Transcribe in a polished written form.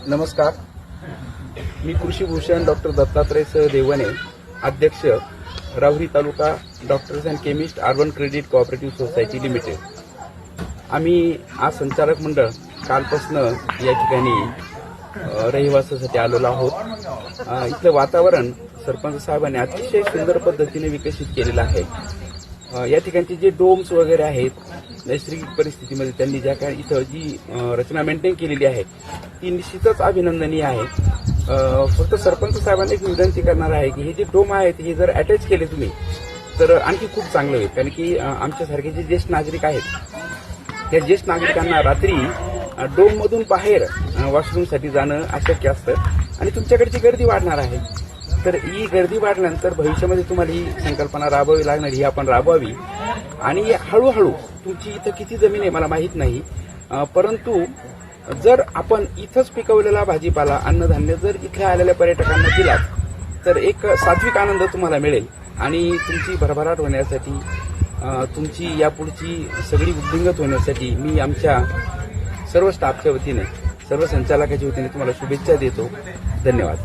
नमस्कार. मी कृषीभूषण डॉक्टर दत्तात्रय देवणे, अध्यक्ष Rahuri Taluka doctors and chemist urban credit cooperative society limited. आम्ही आज संचालक मंडळ कालपासून या ठिकाणी रहिवासासाठी आलेलो आहोत. इथलं वातावरण सरपंच साहेबांनी अतिशय सुंदर पद्धतीने विकसित केलेलं आहे. या ठिकाणचे जे डोम्स वगैरे आहेत, नैसर्गिक परिस्थितीमध्ये त्यांनी ज्या काय इथं जी रचना मेंटेन केलेली आहे ती निश्चितच अभिनंदनीय आहे. फक्त सरपंच साहेबांना एक विनंती करणार आहे की हे जे डोम आहेत हे जर अटॅच केले तुम्ही तर आणखी खूप चांगलं होईल. कारण की आमच्यासारखे जे ज्येष्ठ नागरिक आहेत त्या ज्येष्ठ नागरिकांना रात्री डोममधून बाहेर वॉशरूमसाठी जाणं अशक्य असतं आणि तुमच्याकडची गर्दी वाढणार आहे. तर ही गर्दी वाढल्यानंतर भविष्यामध्ये तुम्हाला ही संकल्पना राबवावी लागणार, ही आपण राबवावी. आणि हळूहळू तुमची इथं किती जमीन आहे मला माहीत नाही, परंतु जर आपण इथंच पिकवलेला भाजीपाला अन्नधान्य जर इथे आलेल्या पर्यटकांना दिलात तर एक सात्विक आनंद तुम्हाला मिळेल आणि तुमची भरभराट होण्यासाठी, तुमची यापुढची सगळी वृद्धिंगत होण्यासाठी मी आमच्या सर्व स्टाफच्या वतीने, सर्व संचालकाच्या वतीने तुम्हाला शुभेच्छा देतो. धन्यवाद.